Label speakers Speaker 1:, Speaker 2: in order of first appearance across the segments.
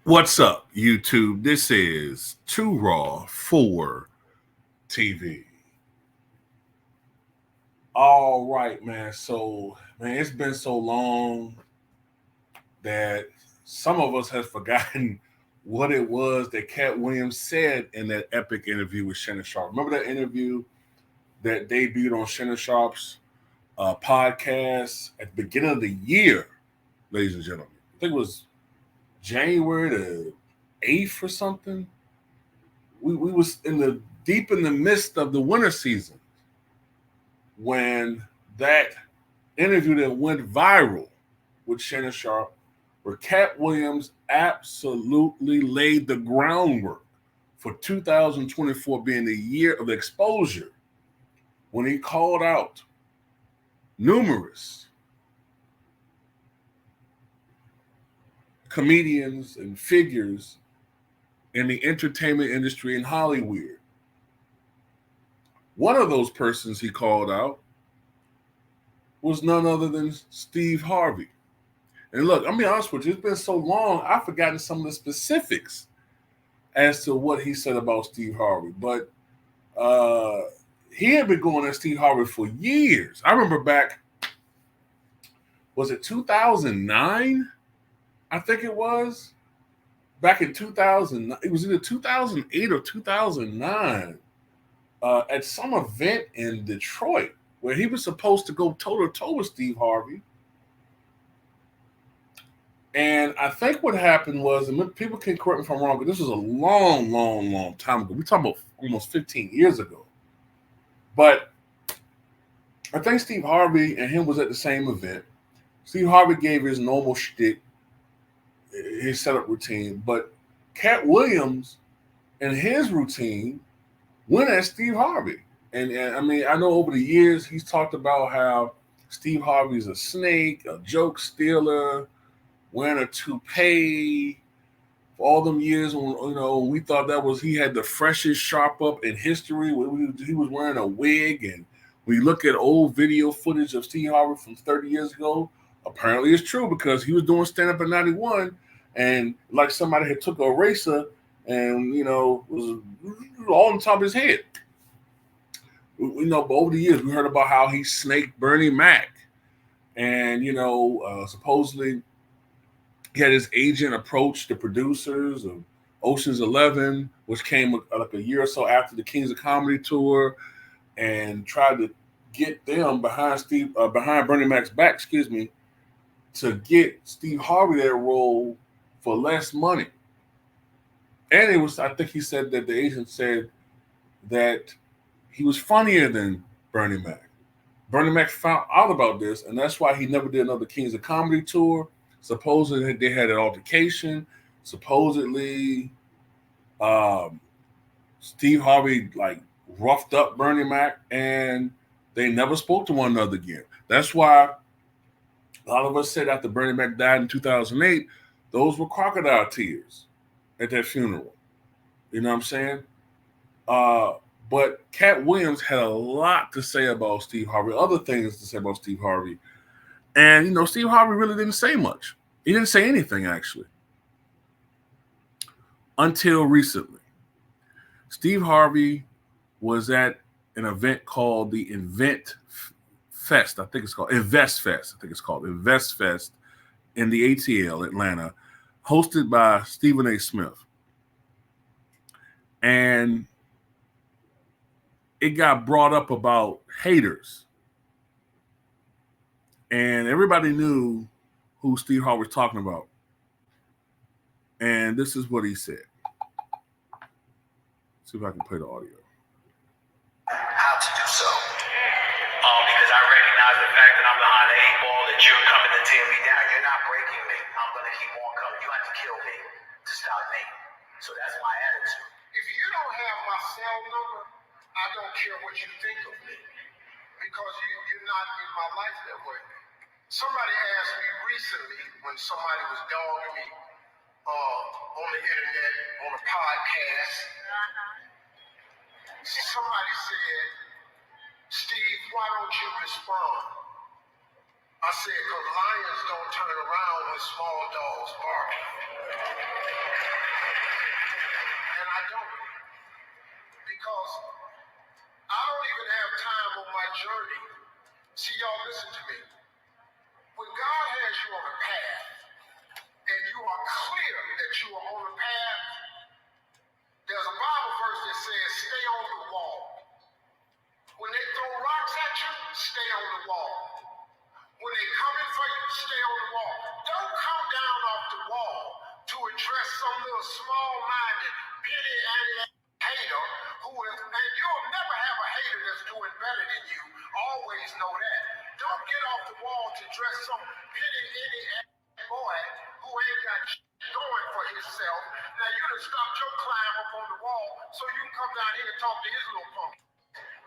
Speaker 1: What's up, YouTube? This is Too Raw for TV. All right, man. Man, it's been so long that some of us have forgotten what it was that Katt Williams said in that epic interview with Shannon Sharp. Remember that interview that debuted on Shannon Sharp's podcast at the beginning of the year, ladies and gentlemen? I think it was January the 8th or something. We was in the deep in the midst of the winter season when that interview that went viral with Shannon Sharp, where Katt Williams absolutely laid the groundwork for 2024 being the year of exposure when he called out numerous comedians and figures in the entertainment industry in Hollywood. One of those persons he called out was none other than Steve Harvey. And look, I'm be honest with you, it's been so long, I've forgotten some of the specifics as to what he said about Steve Harvey. But he had been going at Steve Harvey for years. I remember back, was it 2009? I think it was. Back in 2000, it was either 2008 or 2009, at some event in Detroit where he was supposed to go toe-to-toe with Steve Harvey. And I think what happened was, and people can correct me if I'm wrong, but this was a long, long, long time ago. We're talking about almost 15 years ago. But I think Steve Harvey and him was at the same event. Steve Harvey gave his normal shtick, his setup routine, but Katt Williams and his routine went at Steve Harvey. And I mean, I know over the years he's talked about how Steve Harvey's a snake, a joke stealer, wearing a toupee. For all them years when we thought that was he had the freshest sharp up in history. He was wearing a wig, and when you look at old video footage of Steve Harvey from 30 years ago, apparently it's true because he was doing stand up in '91, and like somebody had took a eraser and was all on top of his head. But over the years we heard about how he snaked Bernie Mac, and supposedly he had his agent approach the producers of Ocean's 11, which came like a year or so after the Kings of Comedy tour, and tried to get them behind Bernie Mac's back, to get Steve Harvey that role for less money. And I think he said that the agent said that he was funnier than Bernie Mac. Bernie Mac found out about this, and that's why he never did another Kings of Comedy tour. Supposedly they had an altercation. Supposedly Steve Harvey roughed up Bernie Mac, and they never spoke to one another again. That's why a lot of us said after Bernie Mac died in 2008, those were crocodile tears at that funeral. You know what I'm saying? But Katt Williams had a lot to say about Steve Harvey, other things to say about Steve Harvey. And, Steve Harvey really didn't say much. He didn't say anything, actually, until recently. Steve Harvey was at an event called the Invest Fest, in the ATL, Atlanta, hosted by Stephen A. Smith. And it got brought up about haters. And everybody knew who Steve Harvey was talking about. And this is what he said. See if I can play the audio.
Speaker 2: How to do so. Because I recognize the fact that I'm behind the 8 ball, that you're coming to tear me down. You're not breaking me. I'm going to keep on coming. You have to kill me to stop me. So that's my attitude. If you don't have my cell number, I don't care what you think of me. Because you're not in my life that way. Somebody asked me recently when somebody was dogging me on the internet, on a podcast. Somebody said, Steve, why don't you respond? I said, because lions don't turn around when small dogs bark. And I don't. Because I don't even have time on my journey. See, y'all, listen to me. When God has you on a path, and you are clear that you are on a path, there's a Bible verse that says, stay on the wall. When they throw rocks at you, stay on the wall. When they coming for you, stay on the wall. Don't come down off the wall to address some little small-minded, pity-ante hater who is, and you'll never have a hater that's doing better than you. Always know that. Don't get off the wall to address some pity-ante boy who ain't got going for himself. Now you done stopped your climb up on the wall so you can come down here and talk to his little punk.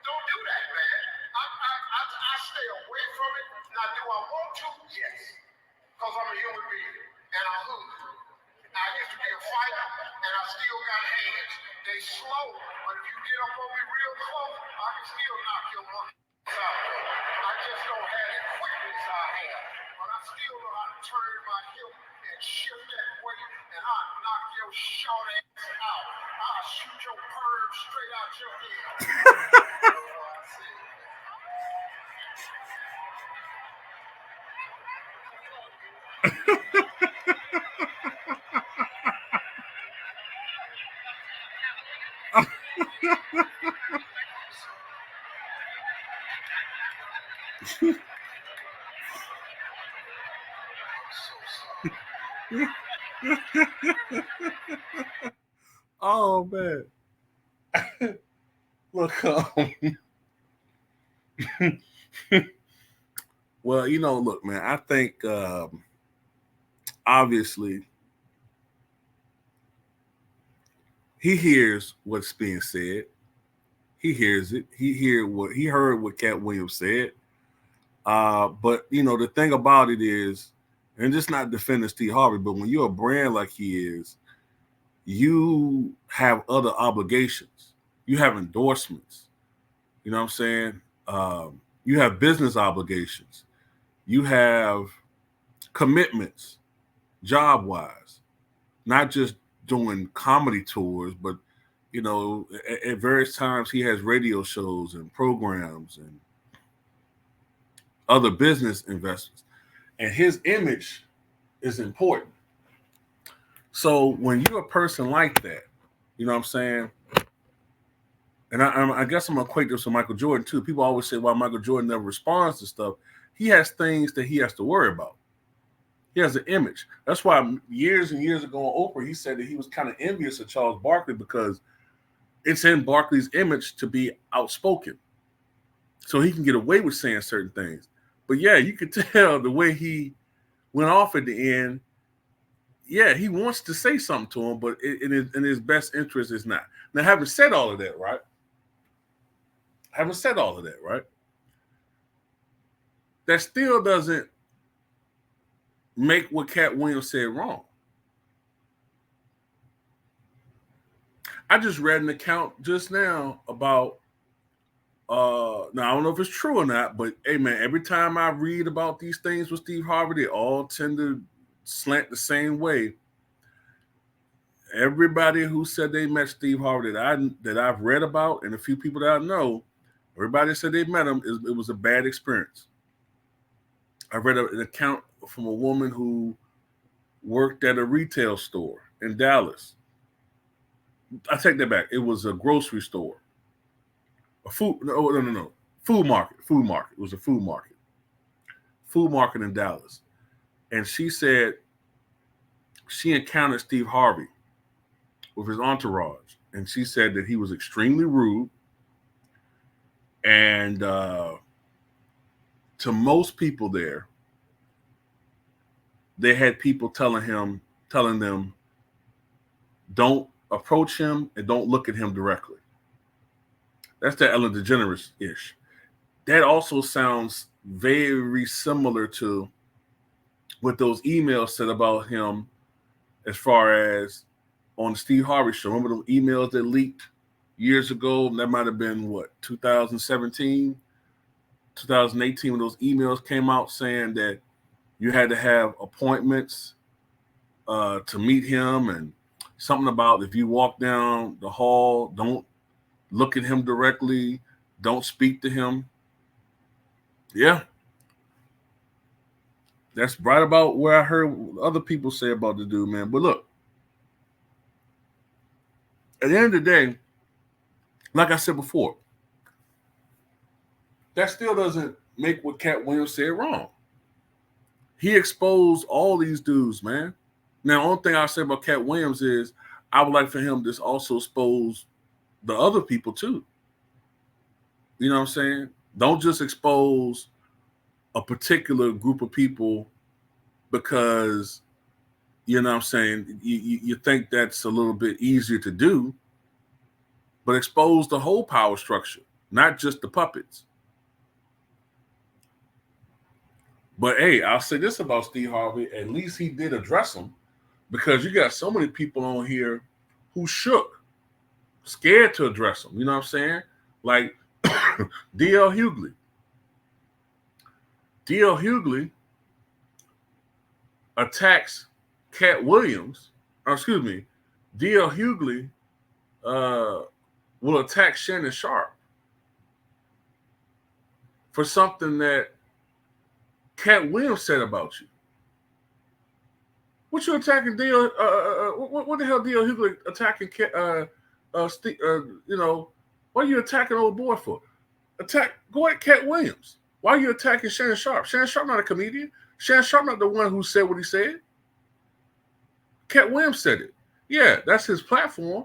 Speaker 2: Don't do that, man. I stay away from it. Now, do I want to? Yes. Because I'm a human being. And I'm hood. I used to be a fighter, and I still got hands. They slow, but if you get up on me real close, I can still knock your monkey out. I just don't have the quickness I have. But I still know how to turn my hip and shift that weight, and I'll knock your short ass out. I'll shoot your perm straight out your head.
Speaker 1: Oh man. Look, well, look, man, I think obviously he hears what's being said. He hears it. He heard what Katt Williams said. But the thing about it is, and just not defending Steve Harvey, but when you're a brand like he is, you have other obligations. You have endorsements. You know what I'm saying? You have business obligations. You have commitments, job wise, not just doing comedy tours, but at various times he has radio shows and programs and other business investments, and his image is important. So when you're a person like that, you know what I'm saying? And I guess I'm gonna equate this to Michael Jordan too. People always say, "Why Michael Jordan never responds to stuff?" He has things that he has to worry about. He has an image. That's why years and years ago on Oprah, he said that he was kind of envious of Charles Barkley because it's in Barkley's image to be outspoken, so he can get away with saying certain things. But yeah, you could tell the way he went off at the end. Yeah, he wants to say something to him, but in his best interest is not. Now, having said all of that, right? That still doesn't make what Katt Williams said wrong. I just read an account just now about now I don't know if it's true or not, but hey man, every time I read about these things with Steve Harvey, they all tend to slant the same way. Everybody who said they met Steve Harvey that I've read about, and a few people that I know, everybody said they met him. It was a bad experience. I read an account from a woman who worked at a retail store in Dallas. I take that back. It was a grocery store. No. Food market. It was a food market. Food market in Dallas. And she said she encountered Steve Harvey with his entourage. And she said that he was extremely rude. And to most people there, they had people telling them, don't approach him and don't look at him directly. That's the Ellen DeGeneres-ish. That also sounds very similar to what those emails said about him as far as on the Steve Harvey show. Remember those emails that leaked years ago? That might have been, 2017? 2018 when those emails came out saying that you had to have appointments to meet him, and something about if you walk down the hall, don't look at him directly, don't speak to him. Yeah. That's right about where I heard other people say about the dude, man. But look, at the end of the day, like I said before, that still doesn't make what Katt Williams said wrong. He exposed all these dudes, man. Now, the only thing I'll say about Katt Williams is I would like for him to also expose the other people too. You know what I'm saying? Don't just expose a particular group of people because, you know what I'm saying, you think that's a little bit easier to do, but expose the whole power structure, not just the puppets. But hey, I'll say this about Steve Harvey, at least he did address them, because you got so many people on here who shook, scared to address them. You know what I'm saying? Like D.L. Hughley. D.L. Hughley attacks Katt Williams. Excuse me. D.L. Hughley will attack Shannon Sharpe for something that Katt Williams said about you. What you attacking D.L.? What the hell D.L. Hughley attacking? You know, what are you attacking old boy for? Go at Katt Williams. Why are you attacking Shannon Sharpe? Shannon Sharpe not a comedian. Shannon Sharpe not the one who said what he said. Katt Williams said it. Yeah, that's his platform.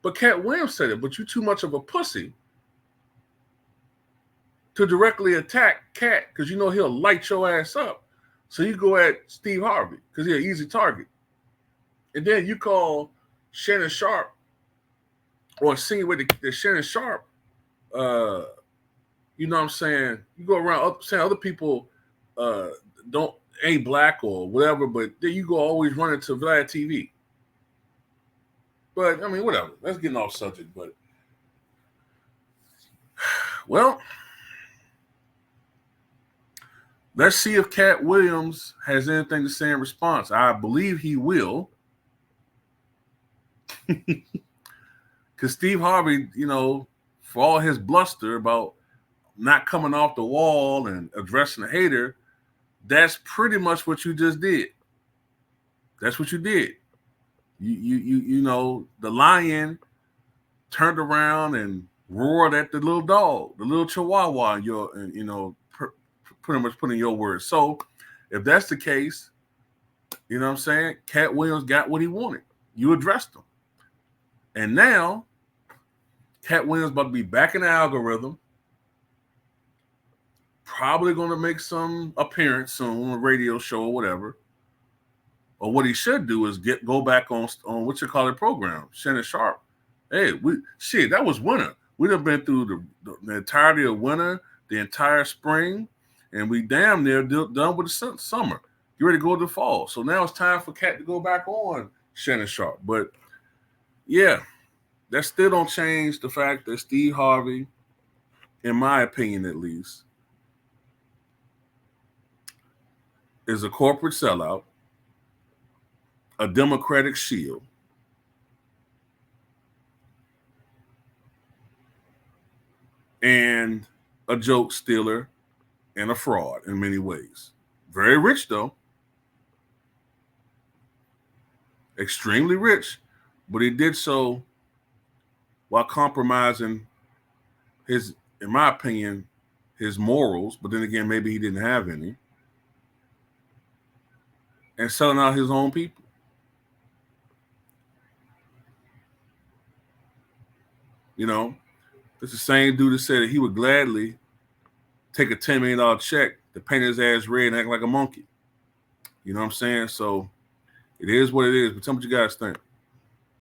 Speaker 1: But Katt Williams said it. But you too much of a pussy to directly attack Katt, because you know he'll light your ass up. So you go at Steve Harvey because he's an easy target. And then you call Shannon Sharpe or insinuate that Shannon Sharpe, you know what I'm saying? You go around saying other people ain't black or whatever, but then you go always run into Vlad TV. But I mean, whatever. Let's get off subject. But well, let's see if Katt Williams has anything to say in response. I believe he will. Because Steve Harvey, you know, for all his bluster about not coming off the wall and addressing the hater, that's pretty much what you just did. That's what you did. You know, the lion turned around and roared at the little dog, the little chihuahua, you know, pretty much putting your words. So if that's the case, you know what I'm saying? Katt Williams got what he wanted. You addressed him. And now Katt Williams about to be back in the algorithm. Probably going to make some appearance soon on a radio show or whatever. Or what he should do is go back on what you call it program, Shannon Sharpe. Hey, that was winter. We'd have been through the entirety of winter, the entire spring, and we damn near done with the summer. Get ready to go to the fall. So now it's time for Katt to go back on Shannon Sharpe. But yeah, that still don't change the fact that Steve Harvey, in my opinion at least, is a corporate sellout, a Democratic shield, and a joke stealer and a fraud in many ways. Very rich, though. Extremely rich. But he did so while compromising his, in my opinion, his morals. But then again, maybe he didn't have any. And selling out his own people. You know, it's the same dude that said that he would gladly take a $10 million check to paint his ass red and act like a monkey. You know what I'm saying? So it is what it is. But tell me what you guys think.